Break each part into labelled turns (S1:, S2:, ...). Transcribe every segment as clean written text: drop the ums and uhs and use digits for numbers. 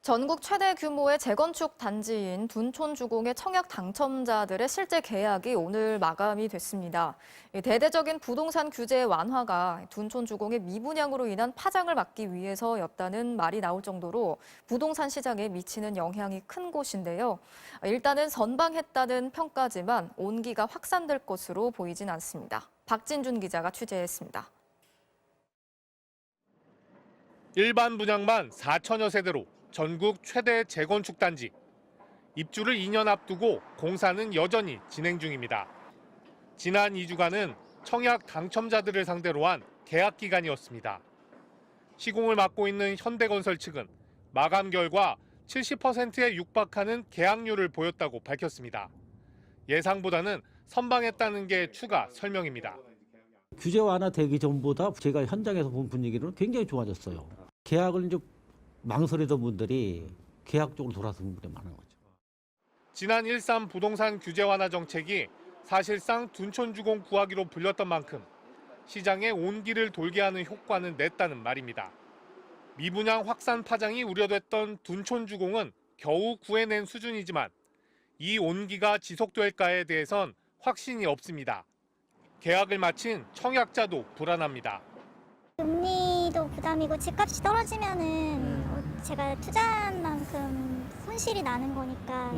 S1: 전국 최대 규모의 재건축 단지인 둔촌주공의 청약 당첨자들의 실제 계약이 오늘 마감이 됐습니다. 대대적인 부동산 규제 완화가 둔촌주공의 미분양으로 인한 파장을 막기 위해서였다는 말이 나올 정도로 부동산 시장에 미치는 영향이 큰 곳인데요. 일단은 선방했다는 평가지만 온기가 확산될 것으로 보이진 않습니다. 박진준 기자가 취재했습니다.
S2: 일반 분양만 4천여 세대로 전국 최대 재건축 단지. 입주를 2년 앞두고 공사는 여전히 진행 중입니다. 지난 2주간은 청약 당첨자들을 상대로 한 계약 기간이었습니다. 시공을 맡고 있는 현대건설 측은 마감 결과 70%에 육박하는 계약률을 보였다고 밝혔습니다. 예상보다는 선방했다는 게 추가 설명입니다.
S3: 규제 완화되기 전보다 제가 현장에서 본 분위기는 굉장히 좋아졌어요. 계약을 이제 망설이던 분들이 계약 쪽으로 돌아서는 분들이 많은 거죠.
S2: 지난 1.3 부동산 규제 완화 정책이 사실상 둔촌주공 구하기로 불렸던 만큼 시장에 온기를 돌게 하는 효과는 냈다는 말입니다. 미분양 확산 파장이 우려됐던 둔촌주공은 겨우 구해낸 수준이지만 이 온기가 지속될까에 대해선 확신이 없습니다. 계약을 마친 청약자도 불안합니다.
S4: 금리도 부담이고 집값이 떨어지면은 제가 투자한 만큼 손실이 나는 거니까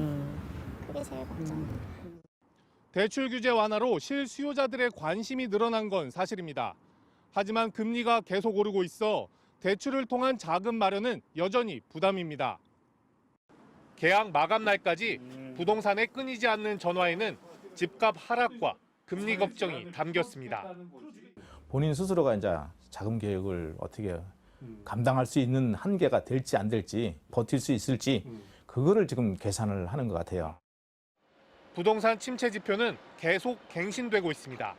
S4: 그게 제일 걱정입니다.
S2: 대출 규제 완화로 실수요자들의 관심이 늘어난 건 사실입니다. 하지만 금리가 계속 오르고 있어 대출을 통한 자금 마련은 여전히 부담입니다. 계약 마감 날까지 부동산에 끊이지 않는 전화에는 집값 하락과 금리 걱정이 담겼습니다.
S5: 본인 스스로가 이제 자금 계획을 어떻게 감당할 수 있는 한계가 될지 안 될지 버틸 수 있을지 그거를 지금 계산을 하는 것 같아요.
S2: 부동산 침체 지표는 계속 갱신되고 있습니다.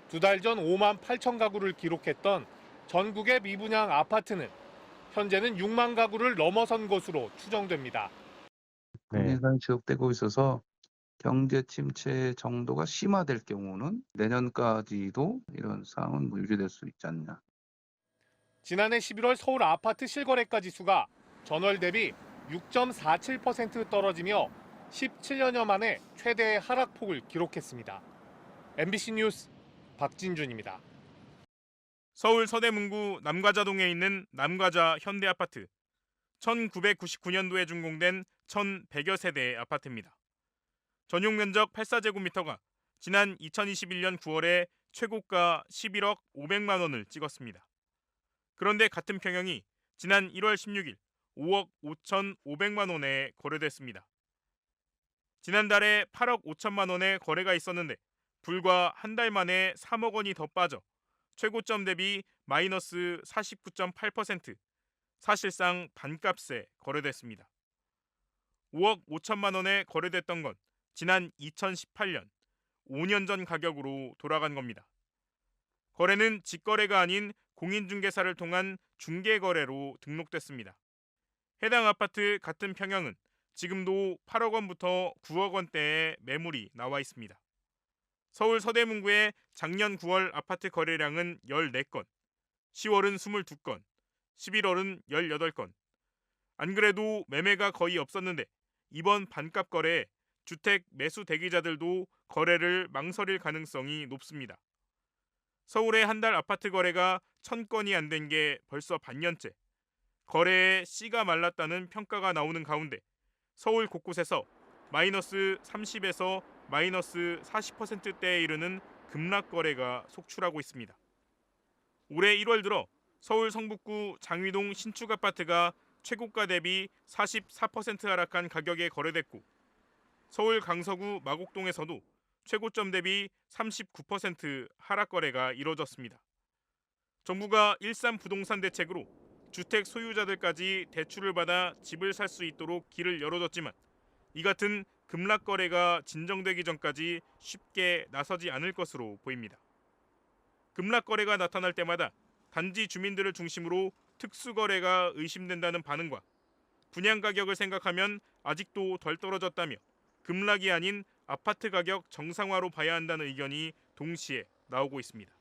S2: 2달 전 5만 8천 가구를 기록했던 전국의 미분양 아파트는 현재는 6만 가구를 넘어선 것으로 추정됩니다.
S6: 인상이 지속되고 있어서 경제 침체 정도가 심화될 경우는 내년까지도 이런 상황은 유지될 수 있지 않냐.
S2: 지난해 11월 서울 아파트 실거래가 지수가 전월 대비 6.47% 떨어지며 17년여 만에 최대의 하락폭을 기록했습니다. MBC 뉴스 박진준입니다.
S7: 서울 서대문구 남과자동에 있는 남과자 현대아파트. 1999년도에 준공된 1,100여 세대의 아파트입니다. 전용 면적 84제곱미터가 지난 2021년 9월에 최고가 11억 500만 원을 찍었습니다. 그런데 같은 평형이 지난 1월 16일 5억 5,500만 원에 거래됐습니다. 지난달에 8억 5천만 원의 거래가 있었는데 불과 한 달 만에 3억 원이 더 빠져 최고점 대비 마이너스 49.8%, 사실상 반값에 거래됐습니다. 5억 5천만 원에 거래됐던 건 지난 2018년, 5년 전 가격으로 돌아간 겁니다. 거래는 직거래가 아닌 공인중개사를 통한 중개거래로 등록됐습니다. 해당 아파트 같은 평형은 지금도 8억 원부터 9억 원대의 매물이 나와 있습니다. 서울 서대문구의 작년 9월 아파트 거래량은 14건, 10월은 22건, 11월은 18건. 안 그래도 매매가 거의 없었는데 이번 반값 거래에 주택 매수 대기자들도 거래를 망설일 가능성이 높습니다. 서울의 한 달 아파트 거래가 1,000건이 안 된 게 벌써 반년째. 거래에 씨가 말랐다는 평가가 나오는 가운데 서울 곳곳에서 마이너스 30에서 마이너스 40%대에 이르는 급락 거래가 속출하고 있습니다. 올해 1월 들어 서울 성북구 장위동 신축 아파트가 최고가 대비 44% 하락한 가격에 거래됐고 서울 강서구 마곡동에서도 최고점 대비 39% 하락 거래가 이뤄졌습니다. 정부가 1.3 부동산 대책으로 주택 소유자들까지 대출을 받아 집을 살 수 있도록 길을 열어줬지만 이 같은 급락 거래가 진정되기 전까지 쉽게 나서지 않을 것으로 보입니다. 급락 거래가 나타날 때마다 단지 주민들을 중심으로 특수 거래가 의심된다는 반응과 분양 가격을 생각하면 아직도 덜 떨어졌다며 급락이 아닌 아파트 가격 정상화로 봐야 한다는 의견이 동시에 나오고 있습니다.